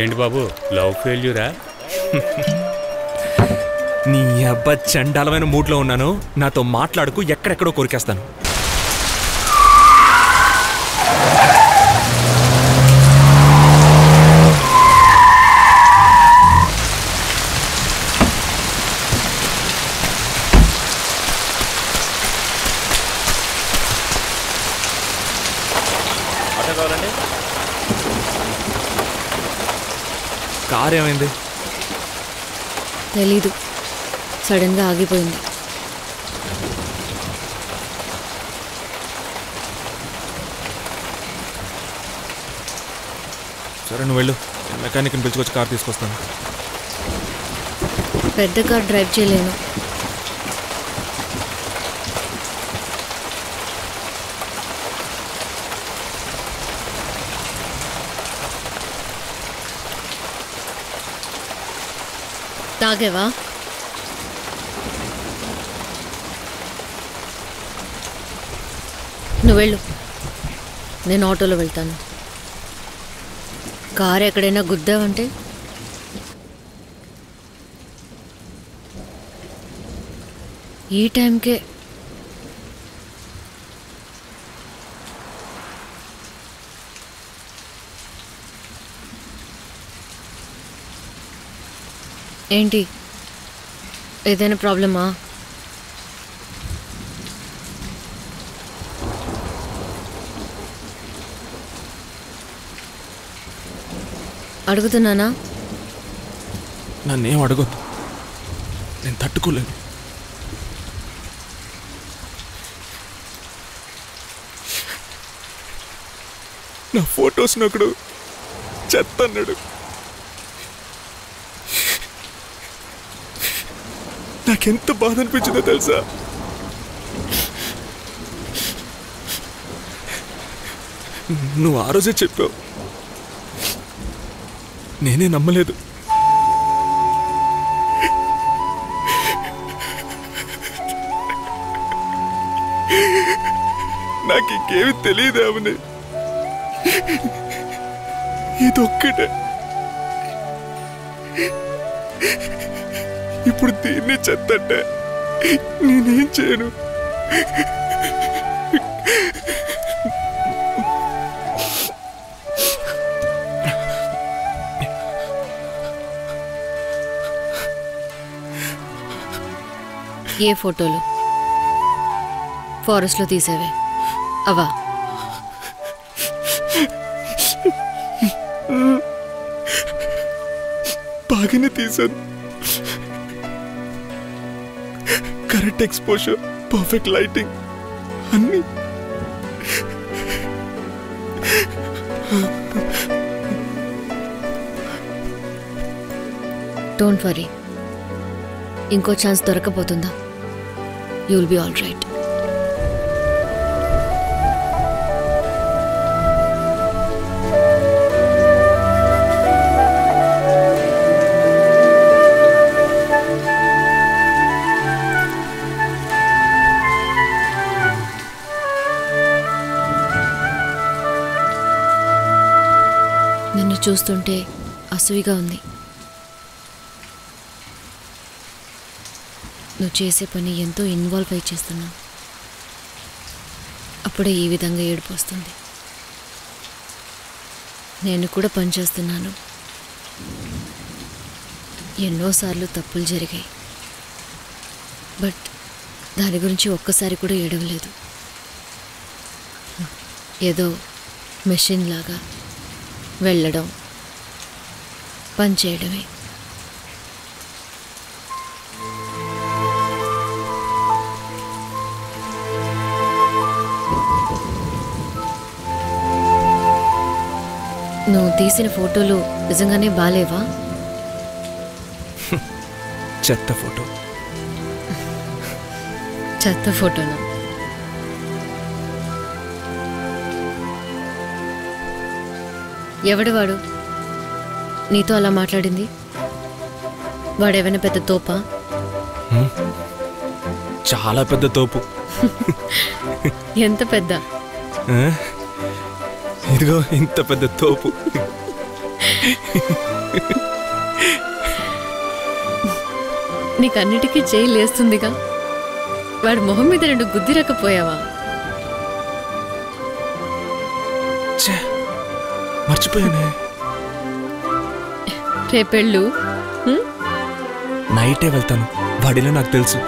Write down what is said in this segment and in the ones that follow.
ఏంటి బాబు లవ్ ఫెయిల్యూరా? నీ అబ్బా చండాలమైన మూడ్లో ఉన్నాను, నాతో మాట్లాడుకు, ఎక్కడెక్కడో కొరికేస్తాను. కార్ ఏమైంది? తెలీదు, సడన్గా ఆగిపోయింది. సరే నువ్వు వెళ్ళు, మెకానిక్ని పిలుచుకొచ్చి కార్ తీసుకొస్తాను. పెద్ద కార్ డ్రైవ్ చేయలేను. తాగేవా? నువ్వు వెళ్ళు, నేను ఆటోలో వెళ్తాను. కారు ఎక్కడైనా గుద్దావంటే ఈ టైంకే ఏంటి, ఏదైనా ప్రాబ్లమా? అడుగుతున్నానా? నన్నేం అడగొద్దు, నేను తట్టుకోలేను. నా ఫొటోస్ నొకడు చెత్త అన్నాడు. నాకెంత బాధ అనిపించిందో తెలుసా? నువ్వు ఆ రోజే చెప్పావు, నేనే నమ్మలేదు. నాకు ఇంకేమి తెలియదేమని, ఇదొక్కటే. ఇప్పుడు దీన్ని చెత్తంటే నేనేం చేయను? ఏ ఫోటోలు? ఫారెస్ట్లో తీసేవే అవా? బాగానే తీసాను. కరెక్ట్ ఎక్స్పోజర్, పర్ఫెక్ట్ లైటింగ్ అన్నీ. డోంట్ వరీ, ఇంకో ఛాన్స్ దొరకపోతుందా? You will be all right. నిన్ను చూస్తుంటే అసూయగా ఉంది. నువ్వు చేసే పని ఎంతో ఇన్వాల్వ్ అయి చేస్తున్నావు. అప్పుడే ఈ విధంగా ఏడుపు వస్తుంది. నేను కూడా పనిచేస్తున్నాను. ఎన్నోసార్లు తప్పులు జరిగాయి, బట్ దాని గురించి ఒక్కసారి కూడా ఏడవలేదు. ఏదో మెషిన్ లాగా వెళ్ళడం, పని చేయడమే. నువ్వు తీసిన ఫోటోలు నిజంగానే బాలేవా? చెత్త ఫోటో. చెత్త ఫోటోనా? ఎవడు నీతో అలా మాట్లాడింది? వాడేమైనా పెద్ద తోపా? చాలా పెద్ద తోపు. ఎంత పెద్ద? ఇదిగో ఇంత పెద్ద తోపు. నీకన్నిటికీ చేయి లేస్తుందిగా, వాడి మొహం మీద 2 గుద్దిరకపోయావా? మర్చిపోయానే. రేపెళ్ళు. నైటే వెళ్తాను, వాడిలో నాకు తెలుసు.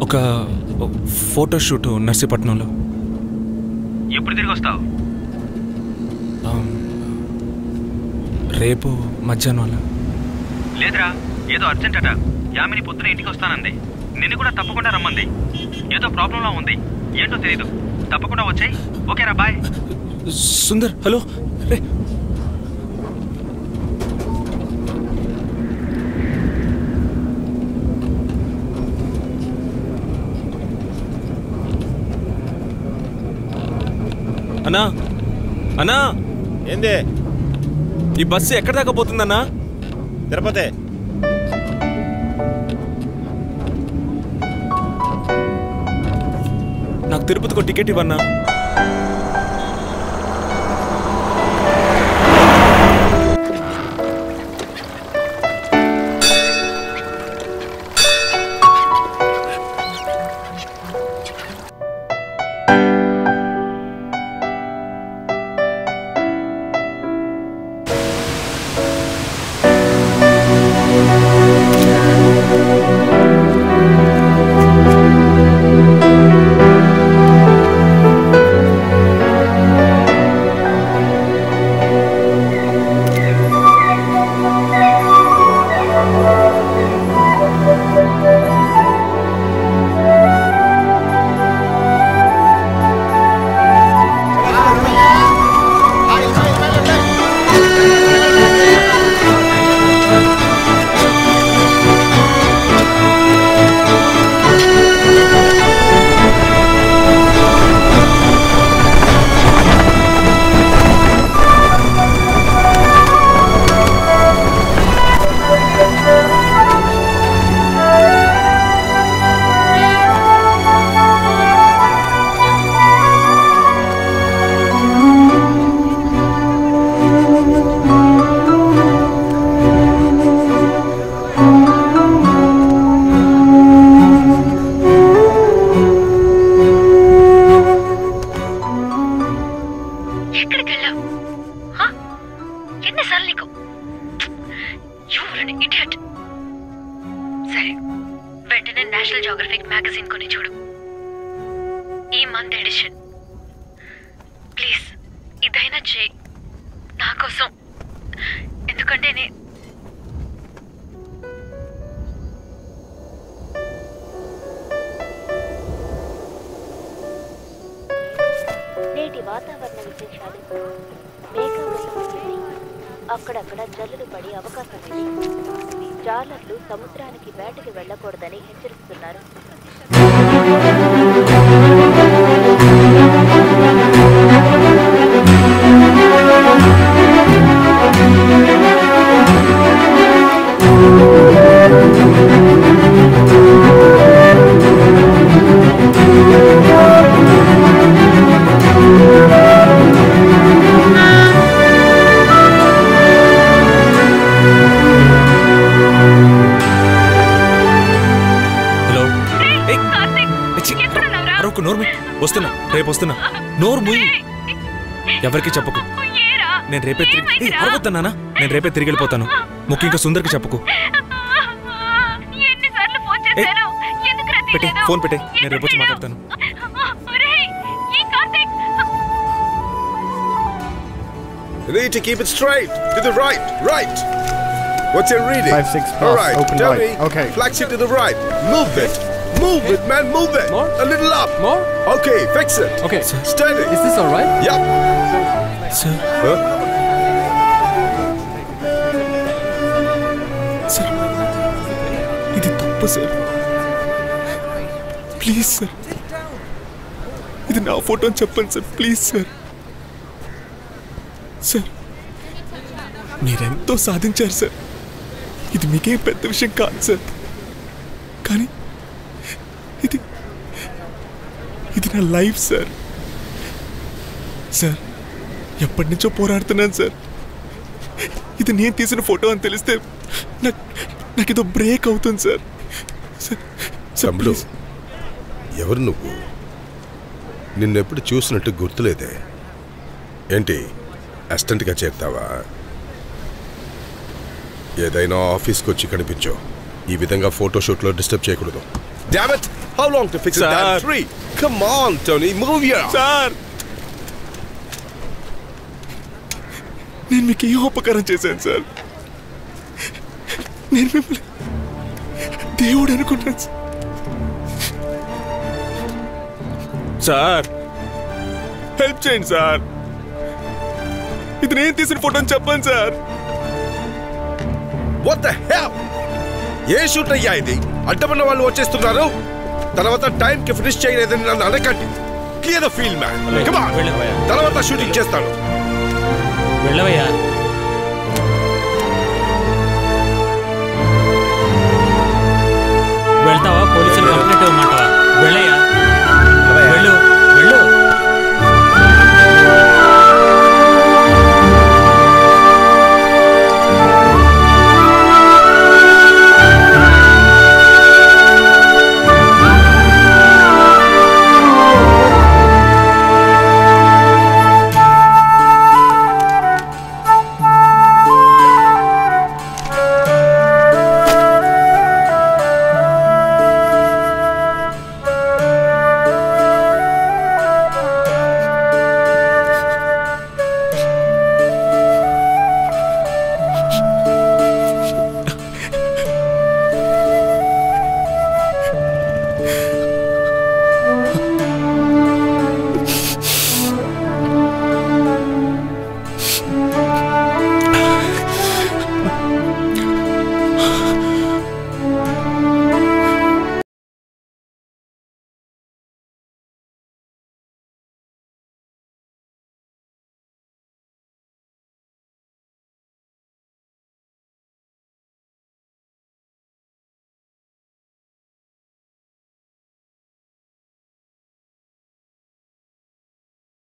ఒక ఫోటోషూట్ నర్సీపట్నంలో. ఎప్పుడు తిరిగి వస్తావు? రేపు మధ్యాహ్నం అలా. లేదురా, ఏదో అర్జెంట్ అట. యామిని పొద్దున ఇంటికి వస్తానంది. నిన్ను కూడా తప్పకుండా రమ్మంది. ఏదో ప్రాబ్లంలా ఉంది, ఏంటో తెలీదు. తప్పకుండా వచ్చాయి. ఓకేరా, బాయ్. సుందర్, హలో. రే, అన్నా అన్నా, ఏంది? ఈ బస్సు ఎక్కడి దాకా పోతుందన్నా? తిరుపతి. నాకు తిరుపతికి టికెట్ ఇవ్వన్నా. అక్కడక్కడ జల్లులు పడే అవకాశం ఉంది. జాలర్లు సముద్రానికి వేటకి వెళ్ళకూడదని హెచ్చరిస్తున్నారు. వస్తున్నా, రేపు వస్తున్నా. నోరు మూయి, ఎవరికి చెప్పకు. నేను రేపే తిరిగి అరవద్దన్నానా? నేను రేపే తిరిగి వెళ్ళిపోతాను. ముఖ్యంగా సుందర్కి చెప్పకు. పెట్టే ఫోన్ పెట్టే, నేను రేపు వచ్చి మాట్లాడతాను. You need to keep it straight to the right. What's your reading? 5-6 plus. All right, Open tell right. me. Okay. Flex it to the right. Move it, man, move it. More? A little up. More? Okay, fix it. Okay. Steady. Is this all right? Yep. Sir Huh? Sir, ఇది తప్పు sir. Please sir, ఇది నా photo అని చెప్పండి sir. Please sir. Sir, మీరెంతో సాధించారు sir. ఇది మీకేం పెద్ద విషయం కాదు సార్. కానీ ఇది నా లైఫ్ సార్. సార్, ఎప్పటి నుంచో పోరాడుతున్నాను సార్. ఇది నేను తీసిన ఫోటో అని తెలిస్తే నాకేదో బ్రేక్ అవుతుంది సార్. తమ్ముడు, ఎవరు నువ్వు? నిన్నెప్పుడు చూసినట్టు గుర్తులేదే. ఏంటి అసిస్టెంట్గా చేరుతావా? ఏదైనా ఆఫీస్కి వచ్చి కనిపించో. ఈ విధంగా ఫోటోషూట్లో డిస్టర్బ్ చేయకూడదు. Damn it! How long to fix it? Damn 3. Come on, Tony, move here. Sir, నేను మీకు ఏ ఉపకారం చేశాను సార్? నేను మిమ్మల్ని దేవుడు అనుకున్నాను సార్. హెల్ప్ చేయండి సార్. ఇది నేను తీసిన ఫోటో అని చెప్పండి sir. What the hell? A shoot అయ్యా ఇది? అడ్డమన్న వాళ్ళు వచ్చేస్తున్నారు. తర్వాత టైం కి ఫినిష్ చేయలేదని నన్ను అనకండి. Clear the field man. Come on. తర్వాత షూటింగ్ చేస్తాను. వెళ్ళవయ్యా.